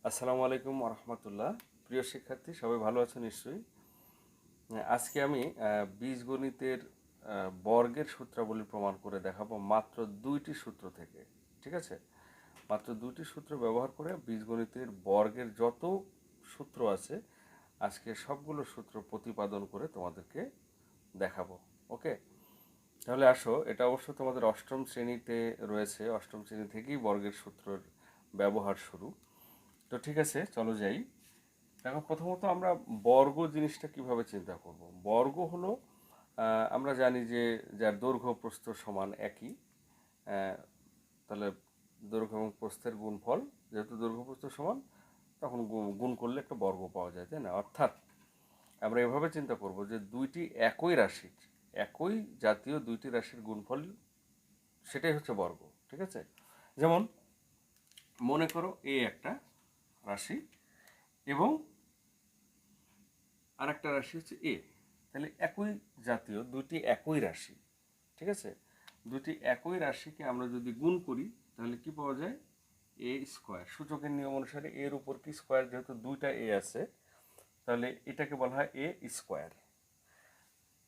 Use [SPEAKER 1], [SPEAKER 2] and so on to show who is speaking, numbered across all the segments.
[SPEAKER 1] আসসালামু আলাইকুম রহমতুল্লাহ। প্রিয় শিক্ষার্থী, সবাই ভালো আছো নিশ্চয়ই। আজকে আমি বীজগণিতের বর্গের সূত্রাবলী প্রমাণ করে দেখাবো মাত্র দুইটি সূত্র থেকে। ঠিক আছে, মাত্র দুইটি সূত্র ব্যবহার করে বীজগণিতের বর্গের যত সূত্র আছে আজকে সবগুলো সূত্র প্রতিপাদন করে তোমাদেরকে দেখাবো। ওকে, তাহলে আসো, এটা অবশ্য তোমাদের অষ্টম শ্রেণীতে রয়েছে, অষ্টম শ্রেণী থেকেই বর্গের সূত্রের ব্যবহার শুরু। তো ঠিক আছে, চলো যাই। দেখো, প্রথমত আমরা বর্গ জিনিসটা কিভাবে চিন্তা করব। বর্গ হলো, আমরা জানি যে যার দৈর্ঘ্য প্রস্থ সমান একই, তাহলে দৈর্ঘ্য এবং প্রস্থের গুণফল, যেহেতু দৈর্ঘ্য প্রস্থ সমান, তখন গুণ করলে একটা বর্গ পাওয়া যায়, তাই না? অর্থাৎ আমরা এভাবে চিন্তা করব যে দুইটি একই রাশির, একই জাতীয় দুইটি রাশির গুণফল, সেটাই হচ্ছে বর্গ। ঠিক আছে, যেমন মনে করো এ একটা রাশি এবং আর একটা রাশি হচ্ছে এ, তাহলে একই জাতীয় দুটি একই রাশি। ঠিক আছে, দুটি একই রাশিকে আমরা যদি গুণ করি তাহলে কি পাওয়া যায়? এ স্কোয়ার। সূচকের নিয়ম অনুসারে এর উপর কি স্কোয়ার, যেহেতু দুইটা এ আছে তাহলে এটাকে বলা হয় এ স্কোয়ার।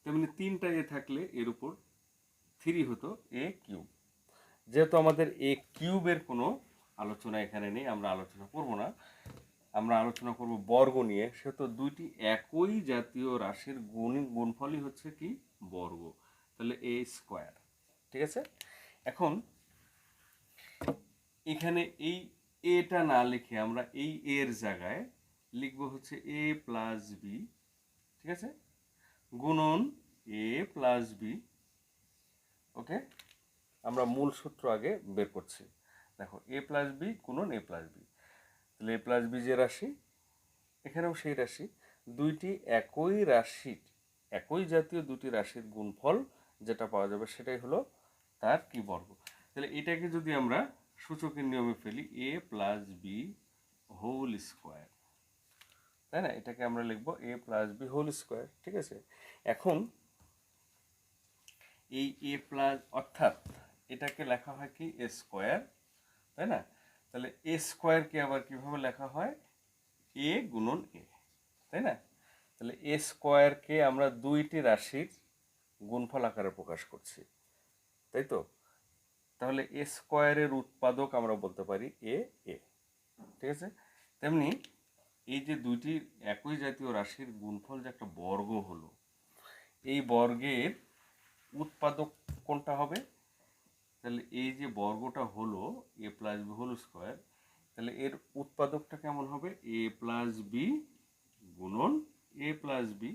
[SPEAKER 1] তেমনি তিনটা এ থাকলে এর উপর 3 হতো এ কিউব। যেহেতু আমাদের এ কিউবের কোনো আলোচনা এখানে নেই, আমরা আলোচনা করব না, আমরা আলোচনা করব বর্গ নিয়ে, সেহেতু দুইটি একই জাতীয় রাশির গুণফলই হচ্ছে কি? বর্গ। তাহলে এ স্কোয়ার। ঠিক আছে, এখন এখানে এই এটা না লিখে আমরা এই এর জায়গায় লিখবো হচ্ছে এ প্লাস বি। ঠিক আছে, গুণন এ প্লাস বি। ওকে, আমরা মূল সূত্র আগে বের করছি। দেখো, এ প্লাস বি গুণন এ প্লাস বি, তাহলে এ প্লাস বি যে রাশি, এখানেও সেই রাশি। দুইটি একই রাশির, একই জাতীয় দুটি রাশির গুণফল যেটা পাওয়া যাবে সেটাই হলো তার কি? বর্গ। তাহলে এটাকে যদি আমরা সূচকের নিয়মে ফেলি, এ প্লাস বি হোল স্কোয়ার, তাই না? এটাকে আমরা লিখবো এ প্লাস বি হোল স্কোয়ার। ঠিক আছে, এখন এই এ প্লাস, অর্থাৎ এটাকে লেখা হয় কি? এ স্কোয়ার, তাই না? তাহলে এ স্কোয়ারকে আবার কিভাবে লেখা হয়? এ গুণন এ, তাই না? তাহলে এ স্কোয়ারকে আমরা দুইটি রাশির গুণফল আকারে প্রকাশ করছি, তাই তো? তাহলে এ স্কোয়ারের উৎপাদক আমরা বলতে পারি এ এ। ঠিক আছে, তেমনি এই যে দুইটি একই জাতীয় রাশির গুণফল যে একটা বর্গ হলো, এই বর্গের উৎপাদক কোনটা হবে? তাহলে এই যে বর্গটা হলো এ প্লাস বি হোল স্কোয়ার, তাহলে এর উৎপাদকটা কেমন হবে? এ প্লাস বি গুণন এ প্লাস বি।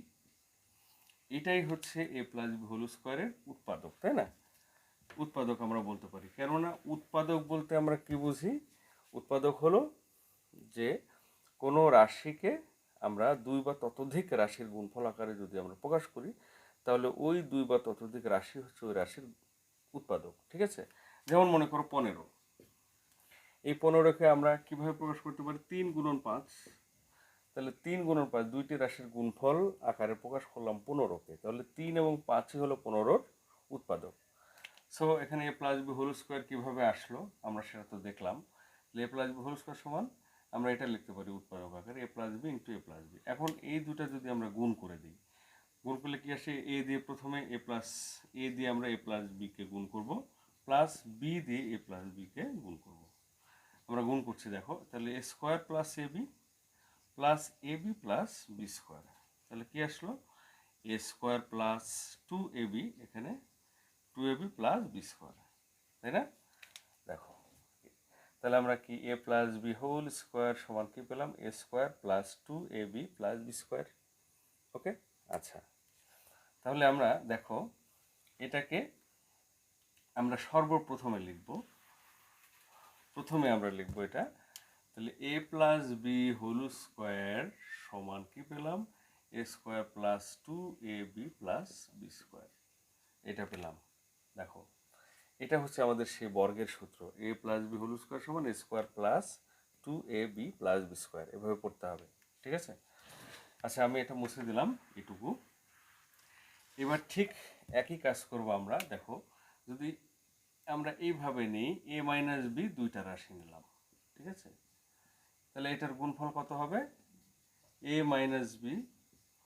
[SPEAKER 1] এটাই হচ্ছে এ প্লাস বি হোল স্কোয়ারের উৎপাদক, তাই না? উৎপাদক আমরা বলতে পারি, কেননা উৎপাদক বলতে আমরা কি বুঝি? উৎপাদক হলো যে কোনো রাশিকে আমরা দুই বা ততোধিক রাশির গুণফল আকারে যদি আমরা প্রকাশ করি, তাহলে ওই দুই বা ততোধিক রাশি হচ্ছে ওই রাশির উৎপাদক। ঠিক আছে, যেমন মনে করো 15, এই 15কে আমরা কিভাবে প্রকাশ করতে পারি? 3 গুণন 5। তাহলে 3 গুণন 5 দুইটি রাশির গুণফল আকারে প্রকাশ করলাম 15কে, তাহলে 3 এবং 5ই হলো 15-র উৎপাদক। সো এখানে এ প্লাস বি হোল স্কোয়ার কীভাবে আসলো আমরা সেটা তো দেখলাম। এ প্লাস বি হোল স্কোয়ার সমান আমরা এটা লিখতে পারি উৎপাদক আকারে এ প্লাস বি ইন্টু এ প্লাস বি। এখন এই দুটা যদি আমরা গুণ করে দিই, গুণ করলে কি আসে? এ দিয়ে প্রথমে এ প্লাস, এ দিয়ে আমরা এ প্লাস বিকে গুণ করব, প্লাস বি দিয়ে এ প্লাস বিকে গুণ করব। আমরা গুণ করছি, দেখো, তাহলে এ স্কোয়ার প্লাস এ বি প্লাস এ বি প্লাস বি স্কোয়ার। তাহলে কি আসলো? এ স্কোয়ার প্লাস 2ab, এখানে 2ab প্লাস বি স্কোয়ার, তাই না? দেখো, তাহলে আমরা কি a plus B whole square সমান কি পেলাম? A square plus 2ab plus B square. Okay, আচ্ছা, তাহলে আমরা দেখো এটাকে আমরা সর্বপ্রথমে লিখব, প্রথমে আমরা লিখব এটা, তাহলে a plus B whole square সমান কি পেলাম? A square plus 2ab plus B square, এটা পেলাম। দেখো, এটা হচ্ছে আমাদের সেই বর্গের সূত্র, a plus B whole square সমান a square plus 2ab plus B square, এভাবে পড়তে হবে। ঠিক আছে, আচ্ছা, আমি এটা মুছে দিলাম এটুকু। এবার ঠিক একই কাজ করব আমরা। দেখো, যদি আমরা এইভাবে নিই, এ মাইনাস বি দুইটা রাশি নিলাম, ঠিক আছে, তাহলে এটার গুণফল কত হবে a minus B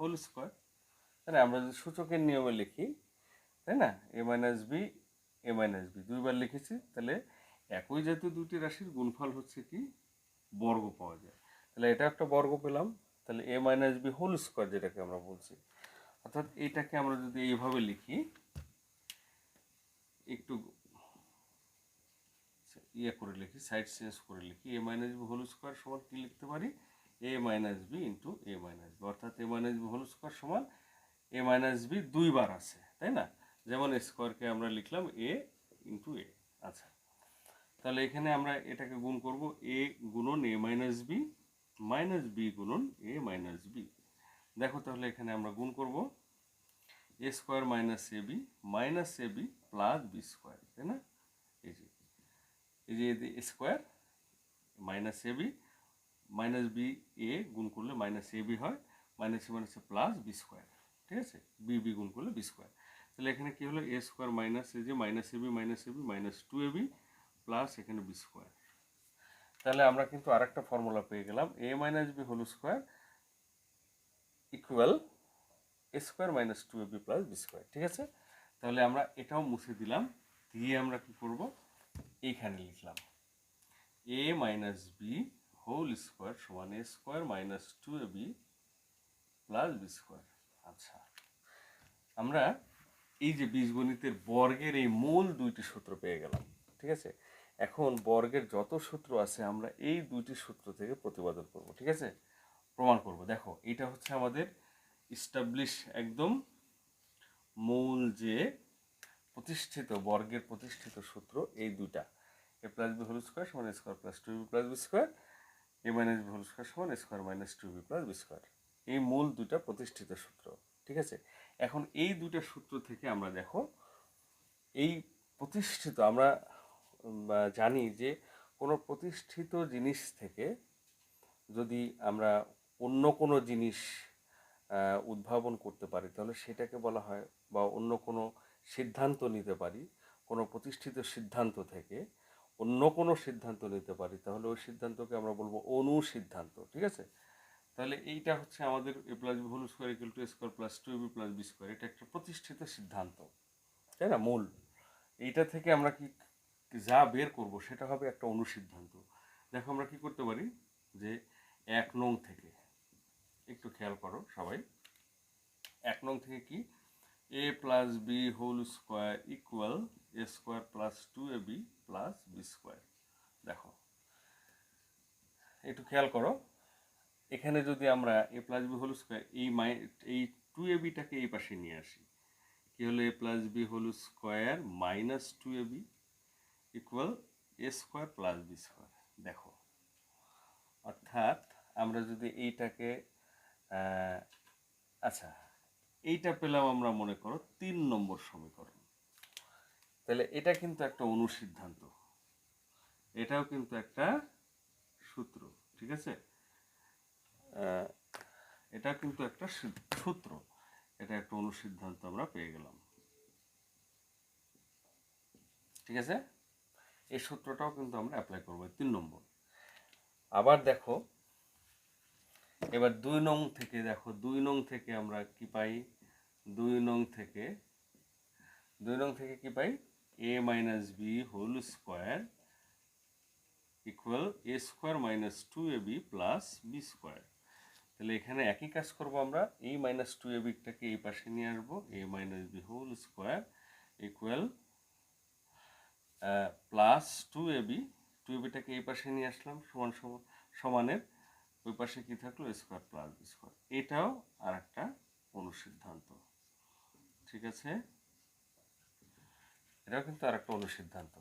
[SPEAKER 1] whole square. তাহলে আমরা যদি সূচকের নিয়মে লিখি, তাই না, a মাইনাস বি দুইবার লিখেছি, তাহলে একই জাতীয় দুটি রাশির গুণফল হচ্ছে কি বর্গ পাওয়া যায়। তাহলে এটা একটা বর্গ পেলাম, তাহলে a minus B whole square যেটাকে আমরা বলছি। অর্থাৎ এইটাকে আমরা যদি এইভাবে লিখি, একটু ইয়ে করে লিখি, সাইড চেঞ্জ করে লিখি, a minus B whole square সমান কি লিখতে পারি a minus B into a minus B. অর্থাৎ a minus B whole square সমান a মাইনাস বি দুইবার আছে, তাই না, যেমন স্কোয়ারকে আমরা লিখলাম a ইন্টু a। আচ্ছা, তাহলে এখানে আমরা এটাকে গুণ করব a গুণন a মাইনাস বি গুণন a মাইনাস বি। দেখো তাহলে এখানে আমরা গুণ করব a square minus A B plus B square, তাই না, এই যে square minus A B minus B A গুণ করলে মাইনাস এ বি হয়, মাইনাস এ মাইনাস প্লাস বি স্কোয়ার, ঠিক আছে, বি গুণ করলে বি স্কোয়ার। তাহলে এখানে কি হলো a স্কোয়ার মাইনাস এই যে minus A B minus 2ab plus এখানে বি স্কোয়ার। তাহলে আমরা কিন্তু আরেকটা ফর্মুলা পেয়ে গেলাম, a minus B whole square equal a square minus 2ab plus B square, ঠিক আছে। তাহলে আমরা এটাও মুছে দিলাম, দিয়ে আমরা কি করব, এইখানে লিখলাম a minus B whole square সমান a square minus 2ab plus B square. আচ্ছা, আমরা এই যে বীজগণিতের বর্গের এই মূল দুইটি সূত্র পেয়ে গেলাম, ঠিক আছে। এখন বর্গের যত সূত্র আছে আমরা এই দুইটি সূত্র থেকে প্রতিপাদন করব, ঠিক আছে, প্রমাণ করব। দেখো এটা হচ্ছে আমাদের ইস্টাবলিশ একদম মূল যে প্রতিষ্ঠিত বর্গের প্রতিষ্ঠিত সূত্র এই দুইটা, a plus B whole square সমান a square plus 2b plus B square, a minus B whole square সমান a square minus 2b plus B square, এই মূল দুইটা প্রতিষ্ঠিত সূত্র, ঠিক আছে। এখন এই দুইটা সূত্র থেকে আমরা দেখো এই প্রতিষ্ঠিত, আমরা জানি যে কোনো প্রতিষ্ঠিত জিনিস থেকে যদি আমরা অন্য কোনো জিনিস উদ্ভাবন করতে পারি তাহলে সেটাকে বলা হয়, বা অন্য কোনো সিদ্ধান্ত নিতে পারি, কোনো প্রতিষ্ঠিত সিদ্ধান্ত থেকে অন্য কোনো সিদ্ধান্ত নিতে পারি, তাহলে ওই সিদ্ধান্তকে আমরা বলবো অনুসিদ্ধান্ত, ঠিক আছে। তাহলে এইটা হচ্ছে আমাদের a plus B whole square equal to a square plus 2ab plus B square, এটা একটা প্রতিষ্ঠিত সিদ্ধান্ত, তাই না, মূল। এইটা থেকে আমরা কি যা বের করব সেটা হবে একটা অনুসিদ্ধান্ত। দেখো আমরা কি করতে পারি, যে 1 নং থেকে একটু খেয়াল করো সবাই, 1 নং থেকে কি a plus B whole square equal a square plus 2ab plus B square. দেখো একটু খেয়াল করো, এখানে যদি আমরা a plus B whole square এই 2abটাকে এই পাশে নিয়ে আসি, কি হলো a plus B whole square minus 2ab equal a square plus B square. দেখো অর্থাৎ আমরা যদি এইটাকে আচ্ছা এইটা পেলাম আমরা মনে করো 3 নম্বর সমীকরণ, তাহলে এটা কিন্তু একটা অনুসিদ্ধান্ত, এটাও কিন্তু একটা সূত্র, ঠিক আছে, এটা কিন্তু একটা সূত্র, এটা একটা অনুসিদ্ধান্ত আমরা পেয়ে গেলাম, ঠিক আছে। এই সূত্রটাও কিন্তু আমরা অ্যাপ্লাই করবো 3 নম্বর। আবার দেখো এবার 2 নং থেকে, দেখো 2 নং থেকে আমরা কি পাই, 2 নং থেকে কি পাই, a minus B whole square equal a square minus 2ab plus B square. তাহলে এখানে একই কাজ করব, আমরা এই মাইনাস 2abটাকে এই পাশে নিয়ে আসবো, a minus B whole square equal plus 2abটাকে এই পাশে নিয়ে আসলাম, সমানের ওই পাশে কি থাকলো স্কোয়ার প্লাস বি স্কোয়ার। এটাও আর একটা অনুসিদ্ধান্ত, ঠিক আছে, এটাও কিন্তু আর একটা অনুসিদ্ধান্ত।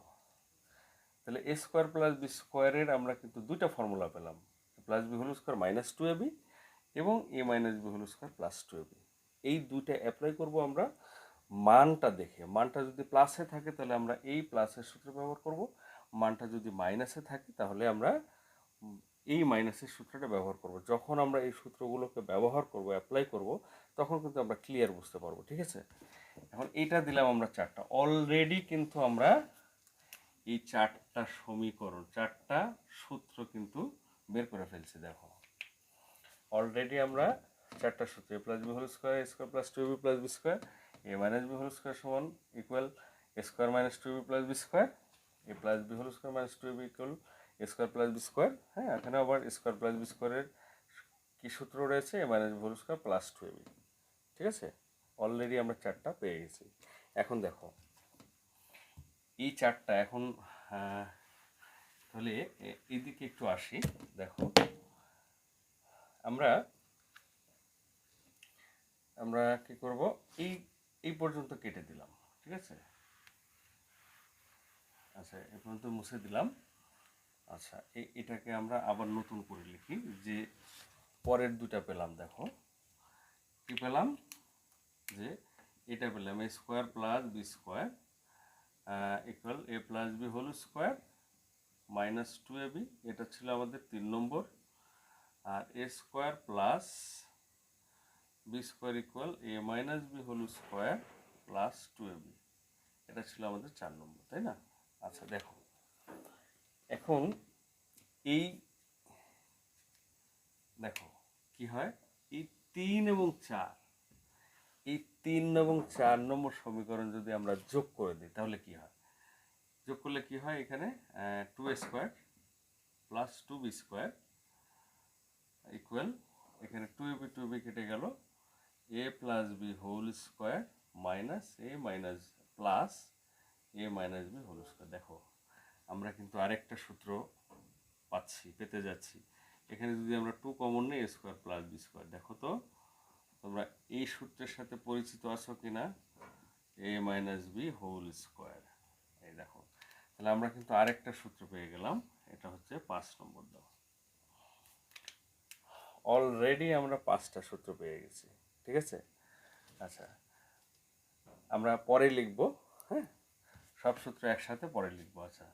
[SPEAKER 1] তাহলে a স্কোয়ার প্লাস বি স্কোয়ারের আমরা কিন্তু দুইটা ফর্মুলা পেলাম, plus B whole square minus 2ab এবং a minus B whole square plus 2ab। এই দুইটা অ্যাপ্লাই করব আমরা মানটা দেখে, মানটা যদি প্লাসে থাকে তাহলে আমরা এই প্লাসের সূত্র ব্যবহার করব, মানটা যদি মাইনাসে থাকে তাহলে আমরা এই মাইনাসের সূত্রটা ব্যবহার করব। যখন আমরা এই সূত্রগুলোকে ব্যবহার করব, অ্যাপ্লাই করব, তখন কিন্তু আমরা ক্লিয়ার বুঝতে পারবো, ঠিক আছে। এখন এইটা দিলাম আমরা 4টা, অলরেডি কিন্তু আমরা এই 4টা সমীকরণ 4টা সূত্র কিন্তু বের করে ফেলছি। দেখো অলরেডি আমরা চারটা সূত্র a plus B whole square a square plus 2ab plus B square a minus B whole square সমান equal a square minus 2ab plus B square a plus B whole square minus 2ab equal a square plus B square. হ্যাঁ, এখানে আবার square plus B স্কোয়ারের কি সূত্র রয়েছে a minus B whole square plus 2ab। ঠিক আছে, already আমরা চারটা পেয়ে গেছি। এখন দেখো এই চারটা এখন তাহলে এইদিকে একটু আসি। দেখো আমরা কি করব, এই পর্যন্ত কেটে দিলাম। ঠিক আছে, আচ্ছা এই পর্যন্ত মুছে দিলাম। আচ্ছা এটাকে আমরা আবার নতুন করে লিখি, যে পরের দুটা পেলাম। দেখো কি পেলাম, যে এটা পেলাম a square plus B square equal a plus B whole square minus 2ab, এটা ছিল আমাদের 3 নম্বর। আর a square plus B square equal a minus B whole square plus 2ab, এটা ছিল আমাদের 4 নম্বর, তাই না? আচ্ছা দেখো এখন এই দেখো কি হয়, এই 3 এবং 4, এই 3 এবং 4 নম্বর সমীকরণ যদি আমরা যোগ করে দিই তাহলে কি হয়? যোগ করলে কি হয়, এখানে 2a square plus 2b square equal, এখানে 2ab কেটে গেল, a plus B whole square minus a minus plus a minus B whole square. দেখো আমরা কিন্তু আরেকটা সূত্র পেতে যাচ্ছি। এখানে যদি আমরা 2 কমন নিই, a square plus B square. দেখো তো তোমরা এই সূত্রের সাথে পরিচিত আছো কিনা, a minus B whole square. এই দেখো তাহলে আমরা কিন্তু আরেকটা সূত্র পেয়ে গেলাম, এটা হচ্ছে 5 নম্বর। দাও অলরেডি আমরা 5টা সূত্র পেয়ে গেছি। ঠিক আছে, আচ্ছা আমরা পরে লিখবো। হ্যাঁ, সব সূত্র একসাথে পরে লিখবো। আচ্ছা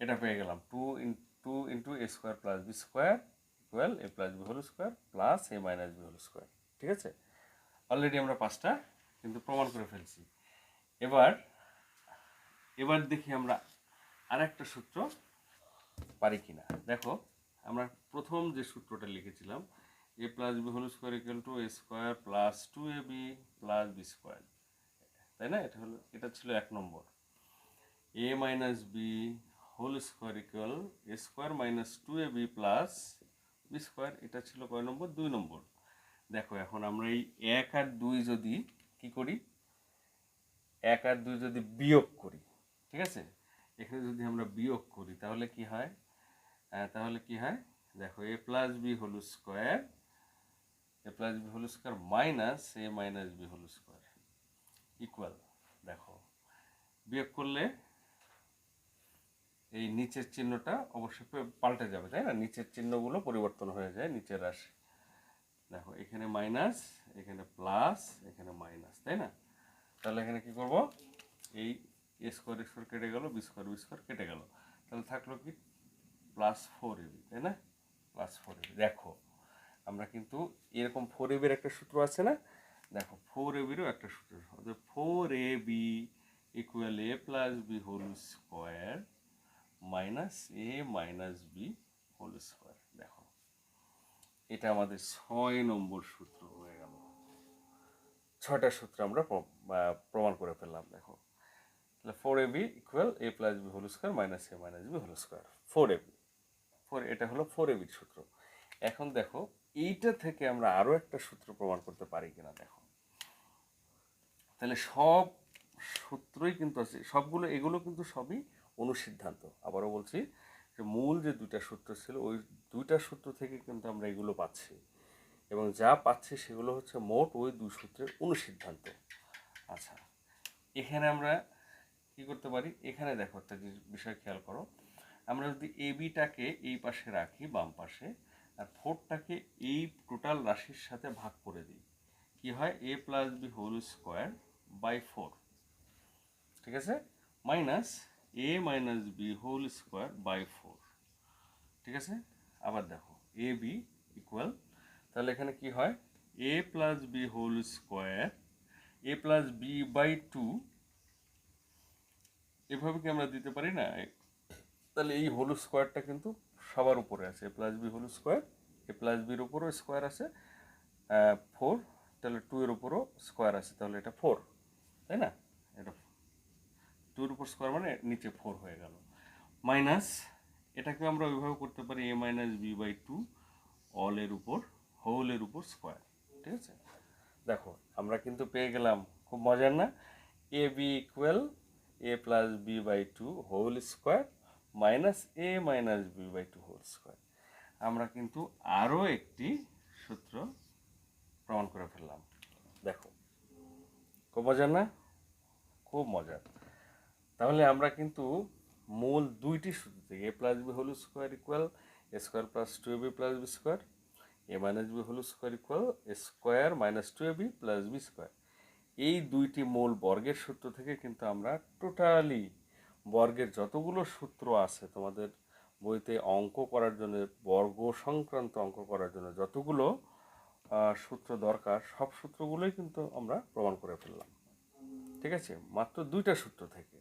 [SPEAKER 1] এটা পেয়ে গেলাম 2 into a square plus B square equal a plus B whole square plus a minus B whole square. ঠিক আছে, অলরেডি আমরা 5টা কিন্তু প্রমাণ করে ফেলছি। এবার দেখি আমরা আরেকটা সূত্র পারি কিনা। দেখো আমরা প্রথম যে সূত্রটা লিখেছিলাম a plus B whole square equal to a square plus 2ab plus B square, তাই না? এটা ছিল 1 নম্বর। a minus B whole square equal a square minus 2ab plus B square, এটা ছিল কয় নম্বর? 2 নম্বর। দেখো এখন আমরা এই 1 আর 2 যদি কি করি, 1 আর 2 যদি বিয়োগ করি, ঠিক আছে, এখানে যদি আমরা বিয়োগ করি তাহলে কি হয়, দেখো a plus B whole square minus a minus B whole square equal, দেখো বিয়োগ করলে এই নিচের চিহ্নটা অবশ্যই পাল্টে যাবে, তাই না? নিচের চিহ্নগুলো পরিবর্তন হয়ে যায়, নিচের রাশি। দেখো এখানে মাইনাস, এখানে প্লাস, এখানে মাইনাস, তাই না? তাহলে এখানে কি করব, এই a স্কোয়ার কেটে গেল, বি স্কোয়ার কেটে গেল, তাহলে থাকলো কি প্লাস 4ab, তাই না? Plus 4ab। দেখো আমরা কিন্তু এরকম 4ab এর একটা সূত্র আছে না, দেখো 4ab এরও একটা সূত্র, 4ab equal a plus B whole square minus a minus B whole square. দেখো এটা আমাদের 6 নম্বর সূত্র হয়ে গেল। 6টা সূত্র আমরা প্রমাণ করে ফেললাম। দেখো তাহলে 4ab equal a plus B whole square minus a minus B whole square, 4ab, এটা হলো 4ab সূত্র। এখন দেখো এইটা থেকে আমরা আরো একটা সূত্র প্রমাণ করতে পারি কিনা। দেখো তাহলে সব সূত্রই কিন্তু আছে, এগুলো কিন্তু সবই অনুসিদ্ধান্ত। আবারও বলছি যে মূল যে 2টা সূত্র ছিল, ওই 2টা সূত্র থেকে কিন্তু আমরা এগুলো পাচ্ছি, এবং যা পাচ্ছি সেগুলো হচ্ছে মোট ওই 2 সূত্রের অনুসিদ্ধান্ত। আচ্ছা এখানে আমরা কি করতে পারি, এখানে দেখো একটা বিষয় খেয়াল করো, আমরা যদি এবিটাকে এই পাশে রাখি বাম পাশে, আর 4টাকে এই টোটাল রাশির সাথে ভাগ করে দিই, কি হয়, a plus B whole square by 4, ঠিক আছে, minus a minus B whole square by 4, ঠিক আছে। আবার দেখো এ বি ইকুয়াল, তাহলে এখানে কি হয়, a plus B whole square a plus B by 2, এভাবে কি আমরা দিতে পারি না? তাহলে এই হোল স্কোয়ারটা কিন্তু সবার উপরে আছে, এ প্লাস বি হোল স্কোয়ার, এ প্লাস বির উপরও স্কোয়ার আছে 4, তাহলে 2 এর উপরও স্কোয়ার আছে, তাহলে এটা 4, তাই না? এটা 2 এর উপর স্কোয়ার মানে নিচে 4 হয়ে গেল। মাইনাস এটাকে আমরা ওইভাবে করতে পারি a মাইনাস বি বাই 2 অলের উপর হোলের উপর স্কোয়ার, ঠিক আছে? দেখো আমরা কিন্তু পেয়ে গেলাম, খুব মজার না, a b equal a plus B by 2 whole square minus A minus b by 2 whole square. আমরা কিন্তু আরও একটি সূত্র প্রমাণ করে ফেললাম। দেখো খুব মজার না? খুব মজার। তাহলে আমরা কিন্তু মূল দুইটি সূত্র থেকে a plus B whole square equal a square plus 2ab plus B square, a minus B whole square equal a square minus 2ab plus B square, এই দুইটি মূল বর্গের সূত্র থেকে কিন্তু আমরা টোটালি বর্গের যতগুলো সূত্র আছে তোমাদের বইতে অঙ্ক করার জন্য, বর্গ সংক্রান্ত অঙ্ক করার জন্য যতগুলো সূত্র দরকার সব সূত্রগুলোই কিন্তু আমরা প্রমাণ করে ফেললাম, ঠিক আছে? মাত্র দুইটা সূত্র থেকে।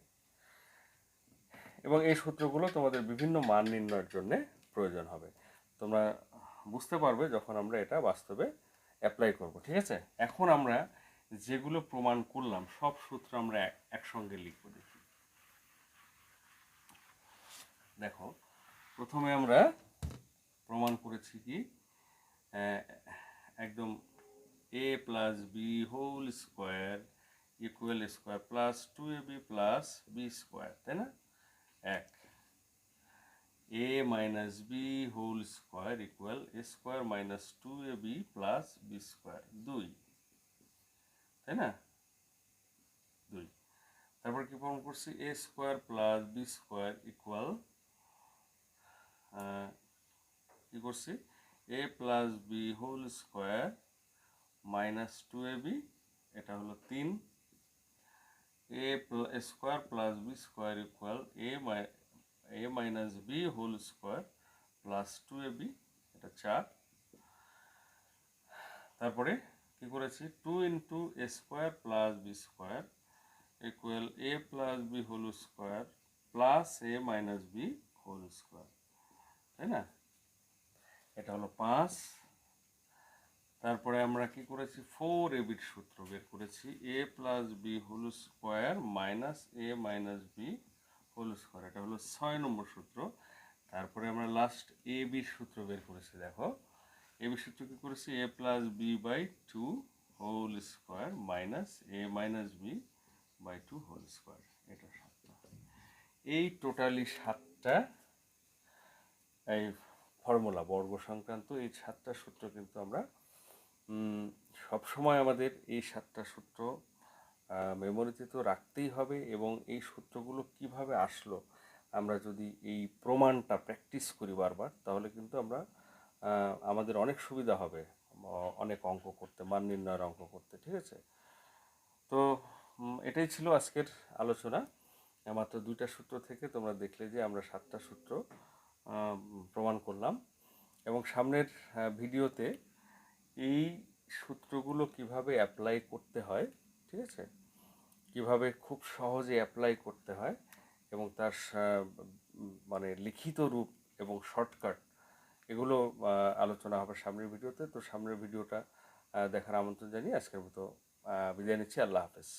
[SPEAKER 1] এবং এই সূত্রগুলো তোমাদের বিভিন্ন মান নির্ণয়ের জন্য প্রয়োজন হবে, তোমরা বুঝতে পারবে যখন আমরা এটা বাস্তবে অ্যাপ্লাই করব, ঠিক আছে? এখন আমরা যেগুলো প্রমাণ করলাম সব সূত্র আমরা একসঙ্গে লিখব। দেখি, দেখো প্রথমে আমরা প্রমাণ করেছি কি একদম a plus B whole square equal square plus 2ab plus B square, তাই না? এক, a minus B whole square equal a square minus 2ab plus B square, 2, তাই না? 2। তারপর কি প্রমাণ করছি, a square plus B square equal কি করছি, a plus B whole square minus 2ab, এটা হলো 3, a square plus B square equal a minus B whole square plus 2ab, এটা 4। তারপরে কি করেছি, 2 into a square plus B square equal a plus B whole square plus a minus B whole square, তাই না? এটা হলো 5। তারপরে আমরা কি করেছি, 4ab সূত্র বের করেছি, a plus B whole square minus A minus B whole square, এটা হলো 6 নম্বর সূত্র। তারপরে আমরা লাস্ট এ বির সূত্র বের করেছি। দেখো এ বির সূত্র কি করেছি, a plus B by 2 whole square minus A minus b by 2 whole square, এটা 7টা। এই টোটালি 7টা এই ফর্মুলা বর্গ সংক্রান্ত এই 7টা সূত্র কিন্তু আমরা সবসময় আমাদের এই 7টা সূত্র মেমোরিতে তো রাখতেই হবে। এবং এই সূত্রগুলো কিভাবে আসলো আমরা যদি এই প্রমাণটা প্র্যাকটিস করি বারবার, তাহলে কিন্তু আমরা আমাদের অনেক সুবিধা হবে অনেক অঙ্ক করতে, মান নির্ণয়ের অঙ্ক করতে, ঠিক আছে? তো এটাই ছিল আজকের আলোচনা। মাত্র 2টা সূত্র থেকে তোমরা দেখলে যে আমরা 7টা সূত্র প্রমাণ করলাম। এবং সামনের ভিডিওতে এই সূত্রগুলো কিভাবে অ্যাপ্লাই করতে হয়, ঠিক আছে, কিভাবে খুব সহজে অ্যাপ্লাই করতে হয় এবং তার মানে লিখিত রূপ এবং শর্টকাট, এগুলো আলোচনা হবে সামনের ভিডিওতে। তো সামনের ভিডিওটা দেখার আমন্ত্রণ জানিয়ে আজকের মতো বিদায় নিচ্ছি। আল্লাহ হাফেজ।